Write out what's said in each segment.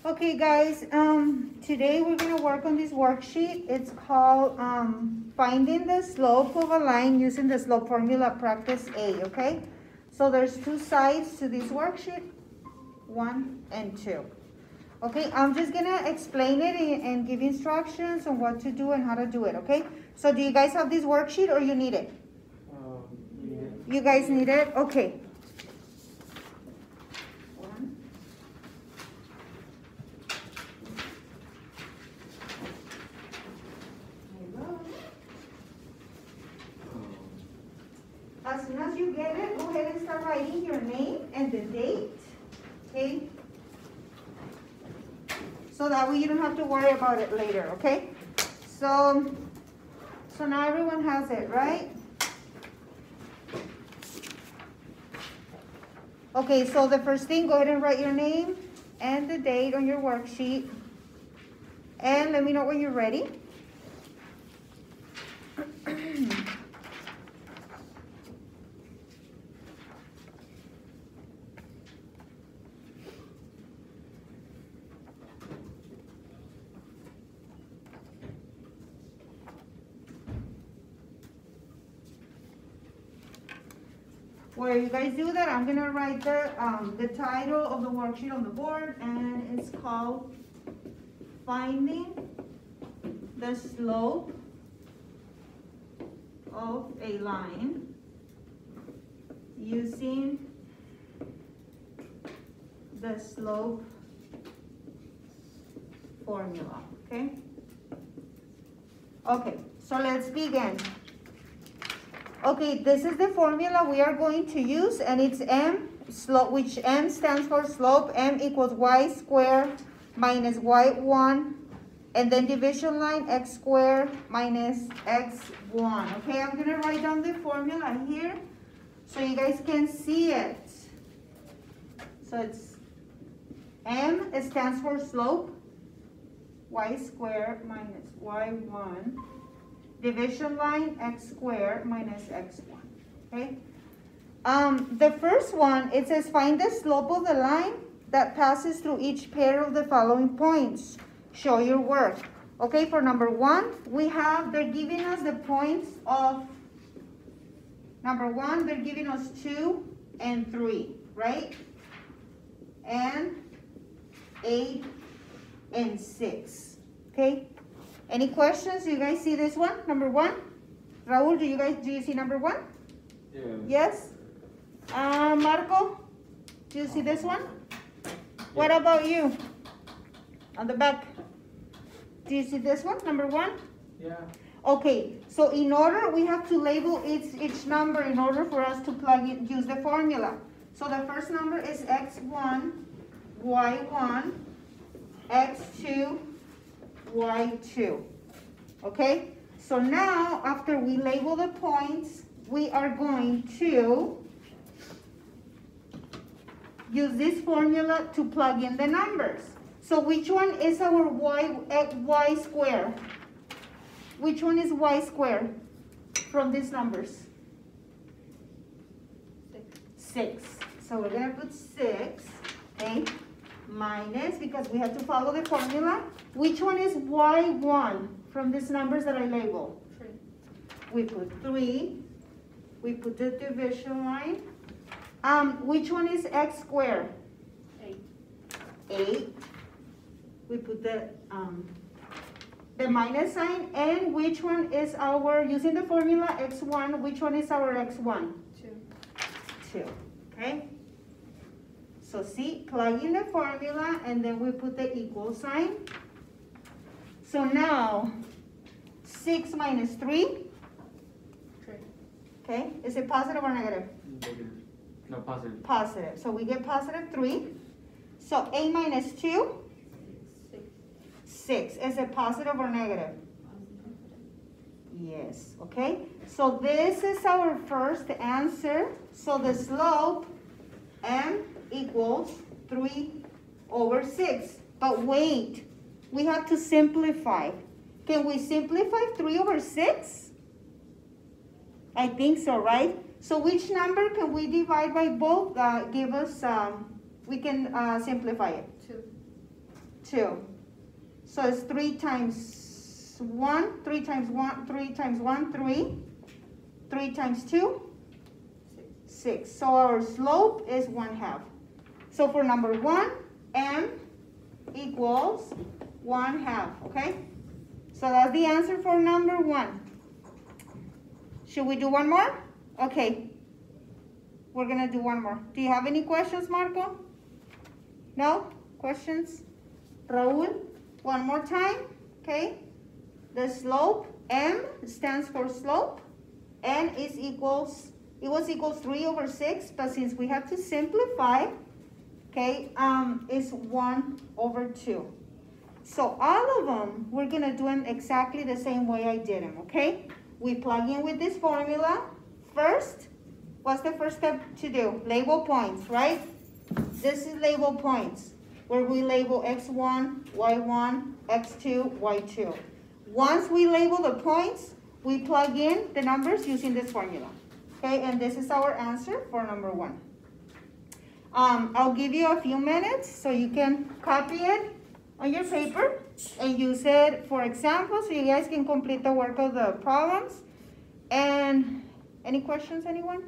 Okay, guys, today we're going to work on this worksheet. It's called finding the slope of a line using the slope formula, practice A, okay? So there's two sides to this worksheet, 1 and 2. Okay, I'm just going to explain it and give instructions on what to do and how to do it, okay? So do you guys have this worksheet or you need it? You guys need it? Okay. As soon as you get it, go ahead and start writing your name and the date, okay? So that way you don't have to worry about it later, okay? So now everyone has it, right? Okay, so the first thing, go ahead and write your name and the date on your worksheet. And let me know when you're ready. While you guys do that, I'm gonna write the title of the worksheet on the board, and it's called Finding the Slope of a Line Using the Slope Formula, okay? Okay, so let's begin. Okay, this is the formula we are going to use, and it's M, slope, which M stands for slope. M equals y squared minus y1, and then division line x squared minus x1. Okay, I'm going to write down the formula here so you guys can see it. So it's M, it stands for slope, y squared minus y1. Division line x squared minus x1, okay? The first one, it says find the slope of the line that passes through each pair of the following points. Show your work. Okay, for number 1, they're giving us the points of, number 1, they're giving us 2 and 3, right? And 8 and 6, okay? Any questions? Do you guys see this one? Number 1? Raul, do you see number 1? Yeah. Yes? Marco, do you see this one? Yeah. What about you? On the back. Do you see this one? Number 1? Yeah. Okay, so in order, we have to label each number in order for us to use the formula. So the first number is x1, y1, x2, y2, okay? So now, after we label the points, we are going to use this formula to plug in the numbers. So which one is our y square? Which one is y square from these numbers? 6. So we're gonna put 6, okay? Minus, because we have to follow the formula. Which one is y1 from these numbers that I label? 3. We put 3. We put the division line. Which one is x squared? 8. 8. We put the minus sign. And which one is our, using the formula x1, which one is our x1? 2. 2, okay? So see, plug in the formula, and then we put the equal sign. So now, 6 minus 3, 3. okay? Is it positive or negative? Negative. No, positive. Positive. So we get positive 3. So 8 minus 2, 6. 6. Is it positive or negative? Yes, okay? So this is our first answer. So the slope, M equals 3/6. But wait, we have to simplify. Can we simplify 3/6? I think so, right? So which number can we divide by both? Give us, we can simplify it. 2. 2. So it's 3 times 1, 3 times 1, 3 times 1, 3. 3 times 2, 6. So our slope is 1/2. So for number 1, m equals 1/2, okay? So that's the answer for number 1. Should we do one more? Okay. We're gonna do one more. Do you have any questions, Marco? No? Questions? Raul? One more time, okay? The slope, m stands for slope, and it was equals 3/6, but since we have to simplify, okay, it's 1/2. So all of them, we're gonna do them exactly the same way I did them, okay? We plug in with this formula. First, what's the first step to do? Label points, right? This is label points, where we label x1, y1, x2, y2. Once we label the points, we plug in the numbers using this formula. Okay, and this is our answer for number 1. I'll give you a few minutes so you can copy it on your paper and use it for example so you guys can complete the work of the problems. And any questions, anyone?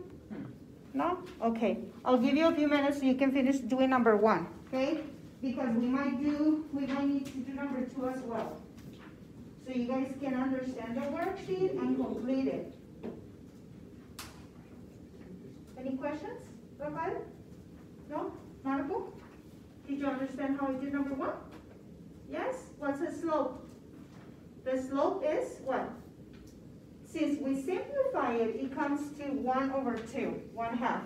No? Okay, I'll give you a few minutes so you can finish doing number 1, okay? Because we might need to do number 2 as well. So you guys can understand the worksheet and complete it. Any questions, Rafael? No? Marco? Did you understand how we did number 1? Yes? What's the slope? The slope is what? Since we simplify it, it comes to 1/2, 1/2.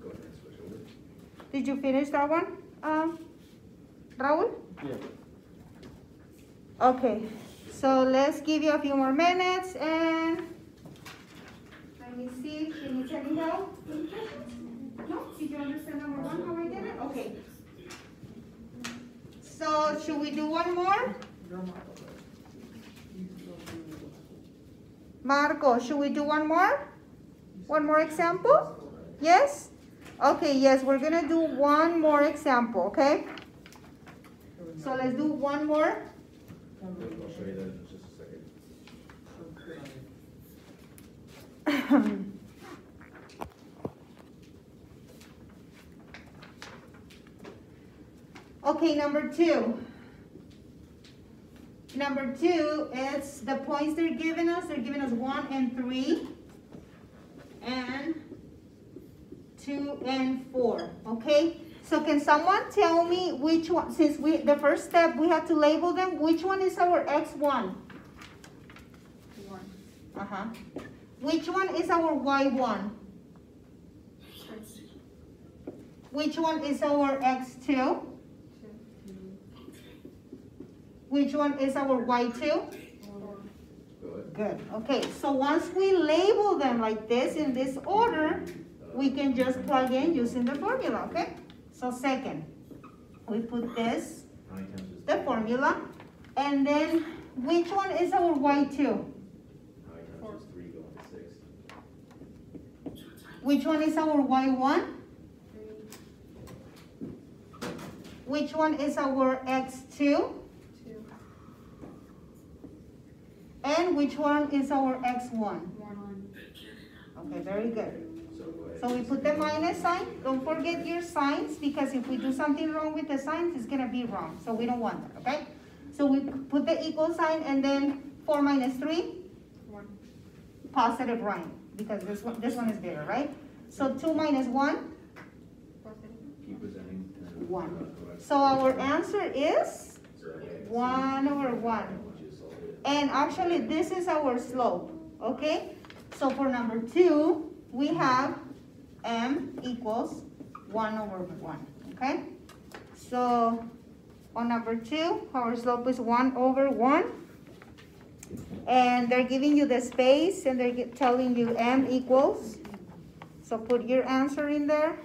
Go ahead and switch over. Did you finish that one, Raul? Yeah. Okay, so let's give you a few more minutes and let me see if she needs any help. Any questions? No? Did you understand number 1 how I did it? Okay. So should we do one more? Marco, should we do one more? One more example? Yes? Okay, yes, we're gonna do one more example, okay? So let's do one more. I'll show you that in just a second. Okay, number 2. Number 2 is the points they're giving us. They're giving us 1 and 3 and 2 and 4, okay? So can someone tell me which one, since the first step we have to label them, which one is our x1? 1. Which one is our y1? Which one is our x2? 2. Which one is our y2? 4. Go ahead. Good, okay, so once we label them like this in this order, we can just plug in using the formula, okay? So second, we put this, How many times is the formula, and then which one is our y2? How many times is 3 going to 6? Which one is our y1? 3. Which one is our x2? 2. And which one is our x1? 1. Okay, very good. So go ahead. So we put the minus sign. Don't forget your signs, because if we do something wrong with the signs, it's gonna be wrong. So we don't want that, okay? So we put the equal sign, and then 4 minus 3, 1. positive sign, because this one is bigger, right? So 2 minus 1, Positive. Keep presenting. and then 1. go ahead. So our answer is So that way I can see 1/1. once you solve it. And actually, this is our slope, okay? So for number 2, we have m equals 1/1, okay? So on number 2, our slope is 1/1. And they're giving you the space, and they're telling you m equals. So put your answer in there.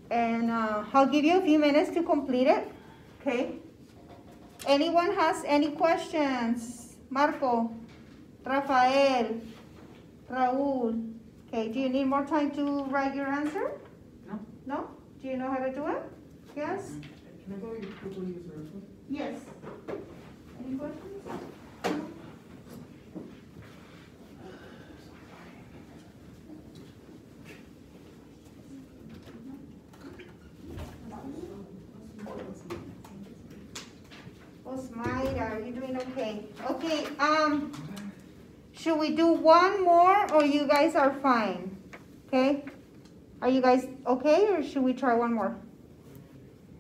And I'll give you a few minutes to complete it, okay? Anyone has any questions? Marco, Rafael, Raul. Okay, do you need more time to write your answer? No. No? Do you know how to do it? Yes? Can I go before you use the restroom? Yes. Any questions? Osmaida, you're doing okay. Okay, should we do one more or you guys are fine? Okay? Are you guys okay or should we try one more?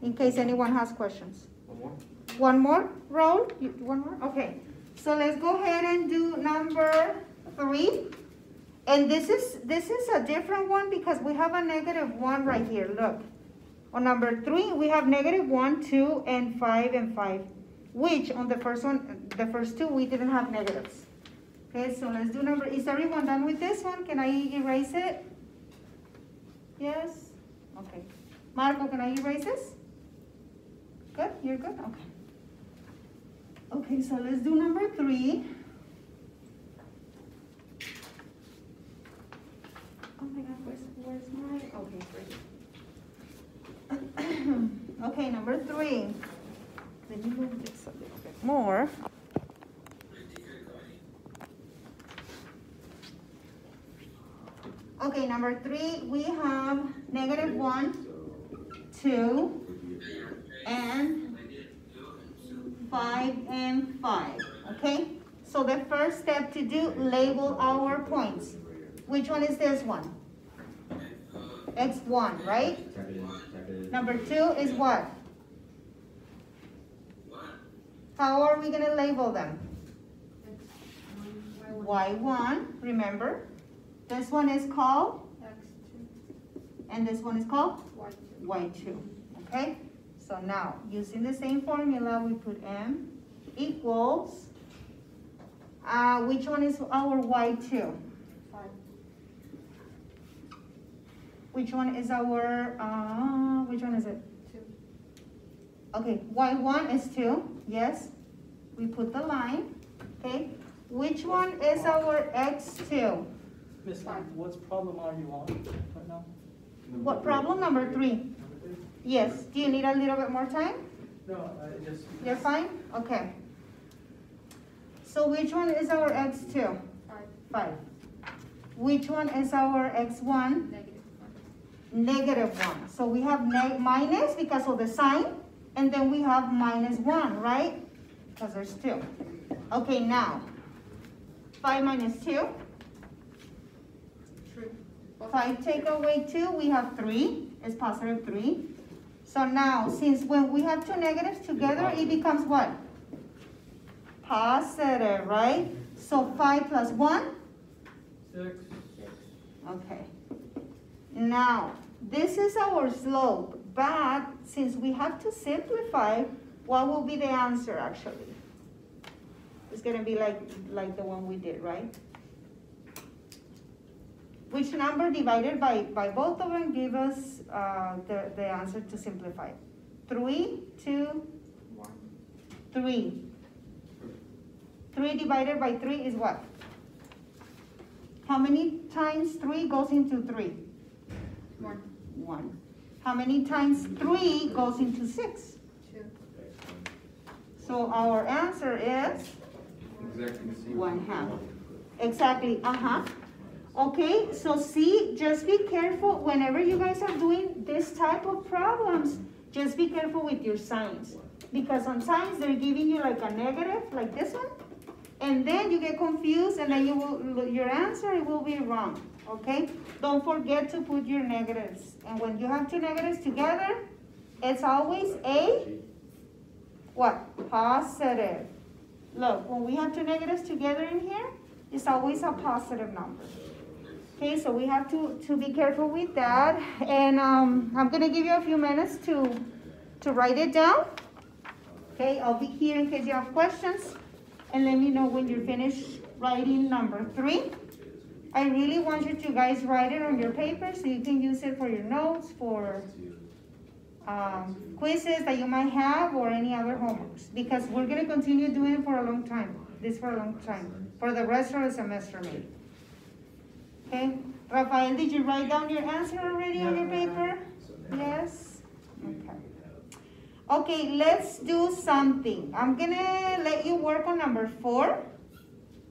In case anyone has questions. One more? One more, Raul? One more? Okay. So let's go ahead and do number 3. And this is a different one because we have a -1 right here. Look. On number 3, we have -1, 2, and 5. Which on the first one, the first 2, we didn't have negatives. Okay, so let's do number, is everyone done with this one? Can I erase it? Yes? Okay. Marco, can I erase this? Good, you're good, okay. Okay, so let's do number 3. Oh my God, where's my, okay, great. Okay, number 3. Let me move this a little bit more. Okay, number 3, we have -1, 2, and 5 and 5, okay? So the first step to do, label our points. Which one is this one? X1, right? Tap it in, tap it in. Number 2 is what? How are we gonna label them? Y1, remember? This one is called, X2, and this one is called Y2. Y2, okay? So now, using the same formula, we put M equals, which one is our Y2? 5. Which one is our, which one is it? 2. Okay, Y1 is 2, yes. We put the line, okay? Which one is our X2? Miss Lee, what problem are you on right now? What problem? Number 3. Number 3? Yes, do you need a little bit more time? No, I just. You're fine? Okay. So which one is our X2? 5. 5. Which one is our X1? -1. -1. So we have minus because of the sign, and then we have -1, right? Because there's 2. Okay, now, 5 minus 2. 3. 5 take away 2, we have 3. It's +3. So now, since when we have 2 negatives together, it becomes what? Positive, right? So 5 plus 1? 6. Okay. Now, this is our slope, but since we have to simplify, what will be the answer actually? It's gonna be like the one we did, right? Which number divided by both of them give us the answer to simplify? 3, 2, 1. 3. 3 divided by 3 is what? How many times 3 goes into 3? 1. 1. How many times 3 goes into 6? 2. So our answer is Exactly the same. 1/2. Exactly, Okay, so see, just be careful whenever you guys are doing this type of problems, just be careful with your signs. Because on signs, they're giving you like a negative, like this one, and then you get confused and then your answer will be wrong, okay? Don't forget to put your negatives. And when you have 2 negatives together, it's always a, what? Positive. Look, when we have 2 negatives together in here, it's always a positive number. Okay, so we have to be careful with that. And I'm gonna give you a few minutes to write it down. Okay, I'll be here in case you have questions. And let me know when you're finished writing number 3. I really want you to guys write it on your paper so you can use it for your notes, for quizzes that you might have, or any other homeworks. Because we're gonna continue doing it for a long time. For the rest of the semester maybe. Okay, Rafael, did you write down your answer already on your paper? Yes? Okay. You have Okay, let's do something. I'm gonna let you work on number 4,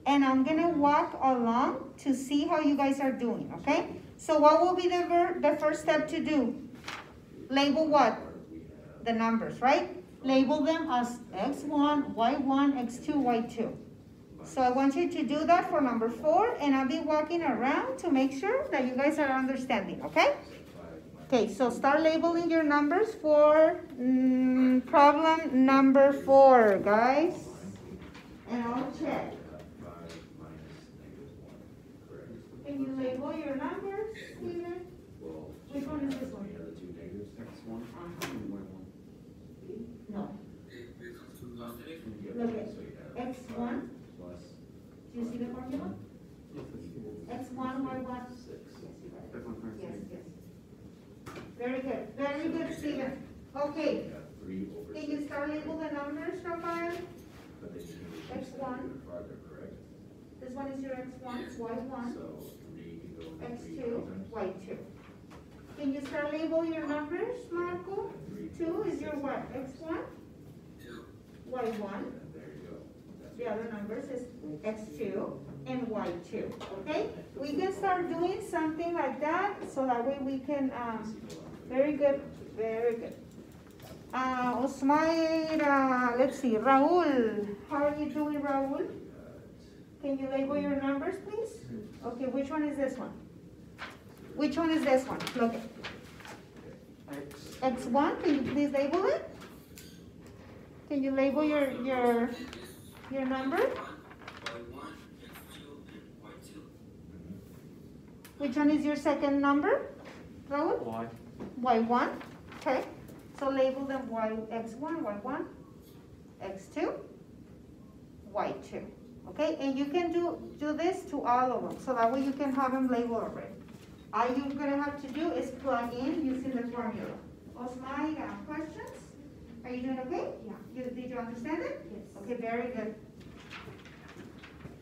and I'm gonna walk along to see how you guys are doing, okay? So what will be the first step to do? Label what? we have The numbers, right? Label them as x1, y1, x2, y2. So I want you to do that for number 4, and I'll be walking around to make sure that you guys are understanding, okay? 5 Okay, so start labeling your numbers for problem number 4, guys. And I'll check. 5 minus -1, correct? Can you label your numbers, Steven? Well, Which one is this one? the other two negatives, x1 and y1. No. Yep, Look at so you have x1. plus Do you see the formula? x1, y1. 6. Yes, yes. Very good, very good, Steven. Okay, You have 3 over 6. can you start label the numbers, Rafael? But then you can reduce X1. that even farther, correct? This one is your x1, y1, So 3 can go into 3 x2, times. y2. Can you start label your numbers, Marco? 2 is your what, x1, y1. And there you go. That's The other numbers is x2 and y2, okay? We can start doing something like that, so that way we can, very good, very good. Osmair, let's see, Raul, how are you doing, Raul? Can you label your numbers, please? Okay, which one is this one? Which one is this one? Look at x1, can you please label it? Can you label your number? Which one is your second number, Raul? Y. Y1, okay. So label them x1, y1, x2, y2, okay? And you can do this to all of them, so that way you can have them labeled already. All you're gonna have to do is plug in using the formula. Osmai, questions? Are you doing okay? Yeah. Did you understand it? Yes. Okay, very good.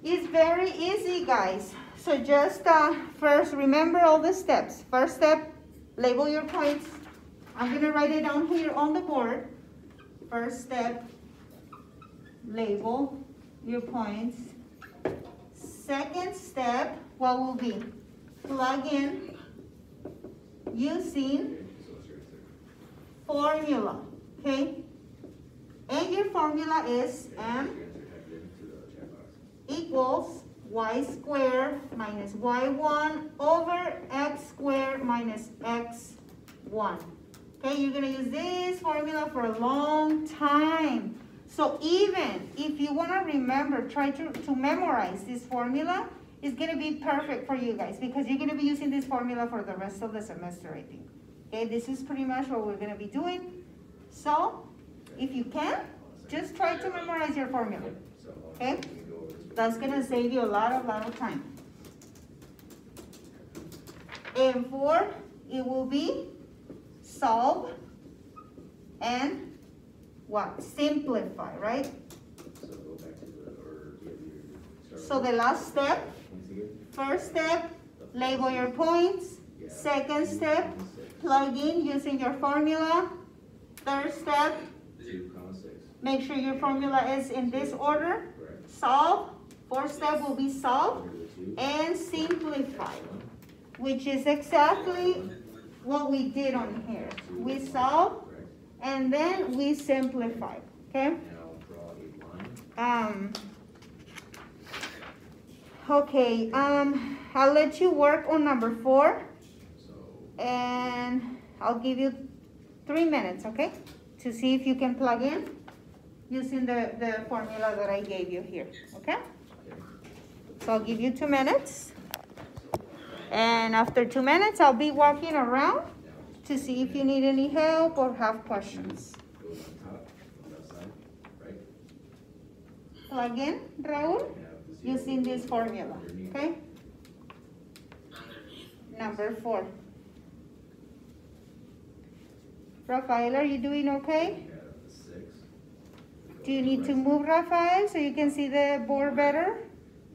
It's very easy, guys. So just first remember all the steps. First step, label your points. I'm gonna write it down here on the board. First step, label your points. Second step, what will be? Plug in using So what's your answer? formula, okay? And your formula is Your m answer type it into the chat box. equals y squared minus y1 over x squared minus x1. Okay, you're gonna use this formula for a long time. So even if you wanna remember, try to memorize this formula, it's gonna be perfect for you guys because you're gonna be using this formula for the rest of the semester, I think. Okay, this is pretty much what we're gonna be doing. So, if you can, just try to memorize your formula. So Okay. we can go over this. That's gonna save you a lot of time. And 4, it will be solve and what? Simplify, right? So go back to the, or yeah, you start. So the last step, Once again. first step, label your points. Yeah. Second step, 2,6. plug in using your formula. Third step, 2,6. make sure your formula is in this order. Correct. Solve. Fourth step will be solve Under the 2. and simplify, 1. which is exactly what we did on here. We solve Correct. and then we simplify, okay? Now draw a line. Okay, I'll let you work on number 4 So and I'll give you 3 minutes, okay? To see if you can plug in using the formula that I gave you here, okay? okay. So I'll give you 2 minutes. And after 2 minutes, I'll be walking around Now to see if you need any help or have questions. goes on top, on that side, right? Plug in, Raul, And have the 0 using this formula, underneath. okay? Number 4. Rafael, are you doing okay? You have the 6. Do you need to move, Rafael, so you can see the board better?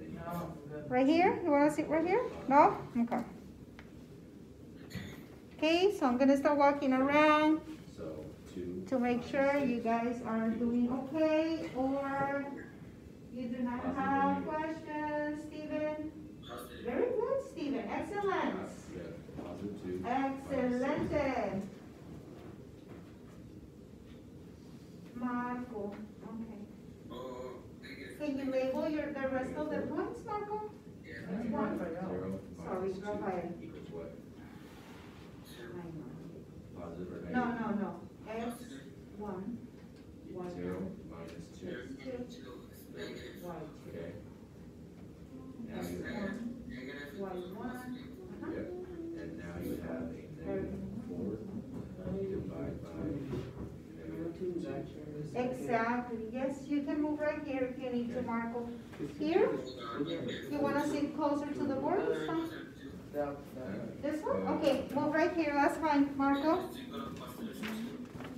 Then you No, have good. Right here? You want to sit right here? No? Okay. Okay, so I'm gonna start walking around So 2. to make sure you guys are doing okay, or you do not have questions, Stephen? Very good, Stephen, excellent. Yeah, positive 2. Excelente. Marco, okay. Can you label the rest of the points, Marco? That's One. 0. Sorry, minus 2 Rafael. equals what? I Positive or know. negative? No, X, 1, 0 minus 2. X, 2, Y. Okay. Now X, you have, 1, Y, 1. yep, and now you have a negative 4 divided by negative 2. Exactly, yes, you can move right here if you need to, Marco. Here? You wanna sit closer to the board this time? This one? Okay, move right here, that's fine, Marco.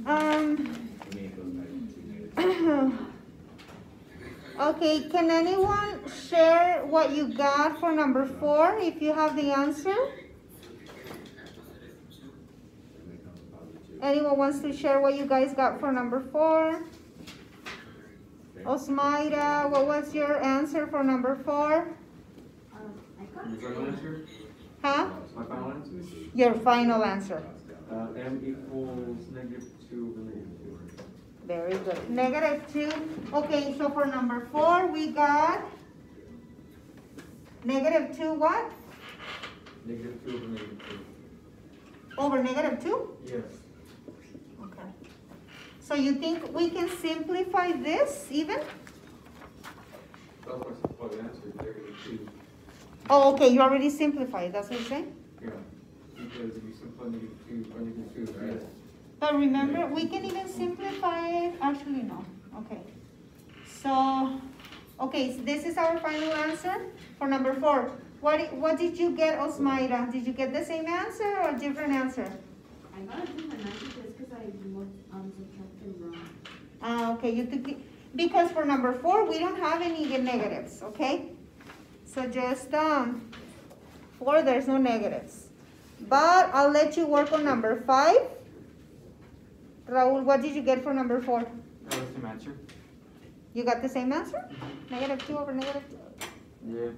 I mean, it goes back to negative. Okay, can anyone share what you got for number 4 if you have the answer? And it comes positive 2. Anyone wants to share what you guys got for number 4? Osmaira, what was your answer for number 4? Your final answer? Huh? My final answer? Your final answer. M equals negative 2 over negative 2. Very good. Negative 2. Okay, so for number 4, we got negative 2 what? Negative 2 over negative 2. Over negative 2? Yes. Okay. So you think we can simplify this even? That's my simple answer, negative 2. Oh, okay, you already simplified, that's what you're saying? Yeah. Because if you simplify negative 2 by negative 2, yes. But remember, we can even simplify it, actually no, okay. So, okay, so this is our final answer for number 4. What did you get, Osmaira? Did you get the same answer or a different answer? I got a different answer just because I subtracted wrong. Okay, you took it, because for number 4, we don't have any negatives, okay? So just, 4, there's no negatives. But I'll let you work on number 5. Raul, what did you get for number 4? That was the answer. You got the same answer? Negative 2 over negative 2? Yeah.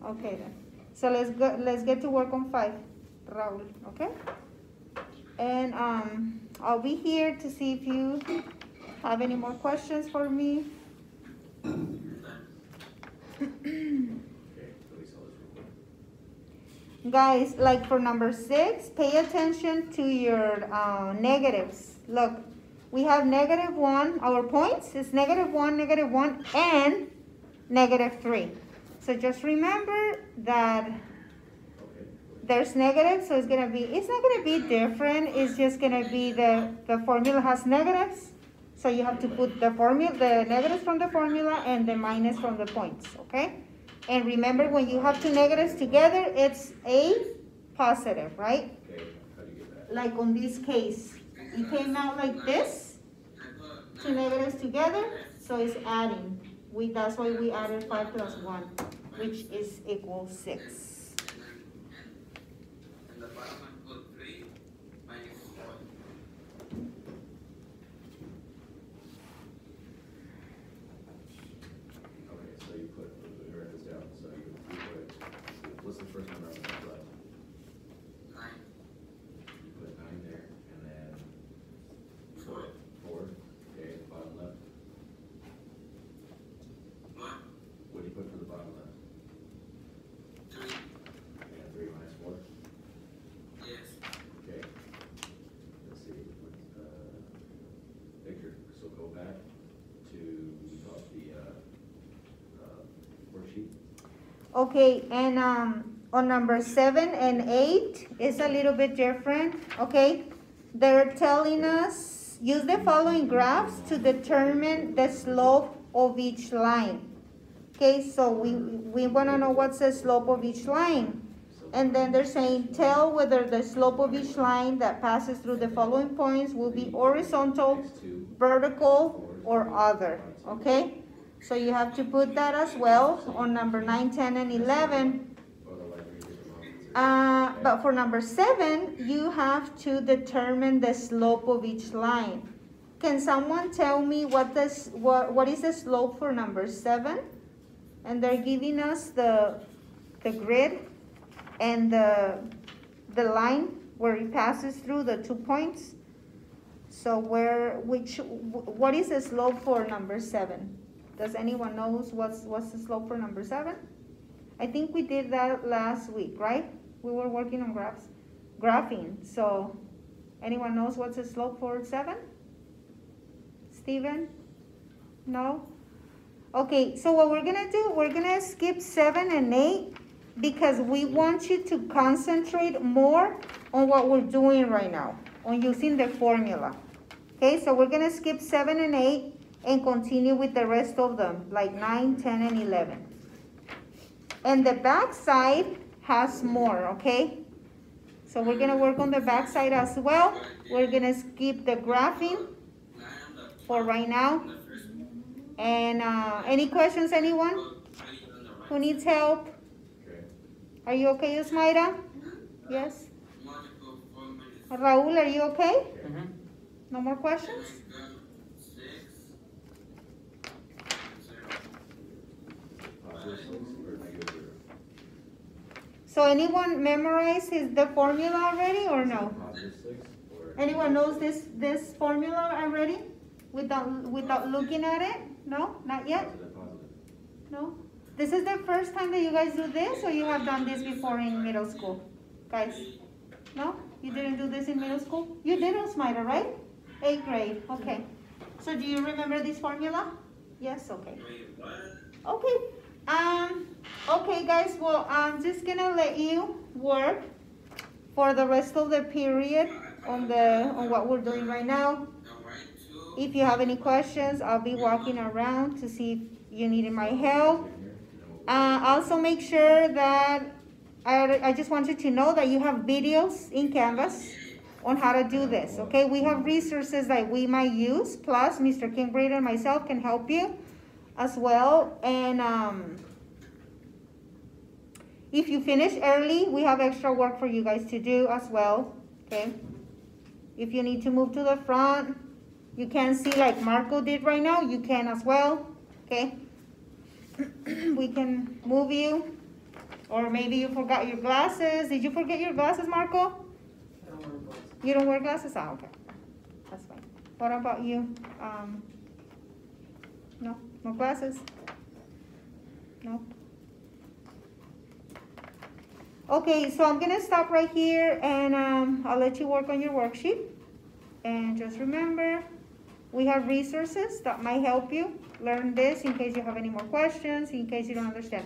Okay then. So let's get to work on 5, Raul, okay? And I'll be here to see if you have any more questions for me. Okay, let me solve this real quick. Guys, like for number 6, pay attention to your negatives. Look, we have negative 1, our points is negative 1, and negative 3. So just remember that Okay. there's negative, so it's not gonna be different, it's just gonna be the formula has negatives. So you have to put the negatives from the formula and the minus from the points, okay? And remember, when you have two negatives together, it's a positive, right? Okay, how do you get that? Like on this case, it came out like this, two negatives together, so it's adding. That's why we added 5 plus 1, which is equal 6. And the bottom one equals 3 minus 4. Okay, so you put, let me write this down, so you put, what's the first number on the left? 9. You put 9 there, and then. 4. 4, okay, bottom left, 1. what do you put for the bottom left? 3. And 3 minus 4, Yes. okay. Let's see, Victor, so go back to the worksheet. Okay, and on number 7 and 8, it's a little bit different, okay? They're telling us, use the following graphs to determine the slope of each line. Okay, so we want to know what's the slope of each line. And then they're saying, tell whether the slope of each line that passes through the following points will be horizontal, X2, vertical, or other, okay? So you have to put that as well on number 9, 10, and 11. otherwise we get the wrong answer. But for number 7, you have to determine the slope of each line. Can someone tell me what is the slope for number 7? And they're giving us the grid and the line where it passes through the 2 points. So what is the slope for number 7? Does anyone knows what's the slope for number 7? I think we did that last week, right? We were working on graphing. So anyone knows what's the slope for 7? Steven? No? Okay, so what we're gonna do, we're gonna skip 7 and 8 because we want you to concentrate more on what we're doing right now, on using the formula. Okay, so we're gonna skip 7 and 8 and continue with the rest of them, like 9, 10, and 11. And the back side has more, okay? So we're gonna work on the back side as well. We're gonna skip the graphing for right now. And any questions, anyone? Who needs help? Okay. Are you okay, Usmaira? Yes? Raul, are you okay? Mm-hmm. No more questions? Positive 6 or negative 0? So anyone memorizes the formula already or no? Positive 6 or? Anyone knows this formula already without looking at it? No, not yet? Positive. No? This is the first time that you guys do this, or you have done this before in middle school? Guys, no? You didn't do this in middle school? You did, Osmira, right? 8th grade, okay. So do you remember this formula? Yes, okay. Okay, okay guys, well, I'm just gonna let you work for the rest of the period on what we're doing right now. If you have any questions, I'll be walking around to see if you need my help. Also make sure that, I just want you to know that you have videos in Canvas on how to do this, okay? We have resources that we might use, plus Mr. Kingbreed and myself can help you as well. And if you finish early, we have extra work for you guys to do as well, okay? If you need to move to the front, you can see like Marco did right now, you can as well, okay? We can move you, or maybe you forgot your glasses. Did you forget your glasses, Marco? I don't worry about it. You don't wear glasses? Ah, okay. That's fine. What about you? No? No glasses? No? Okay, so I'm gonna stop right here and I'll let you work on your worksheet. And just remember, we have resources that might help you learn this in case you have any more questions, in case you don't understand.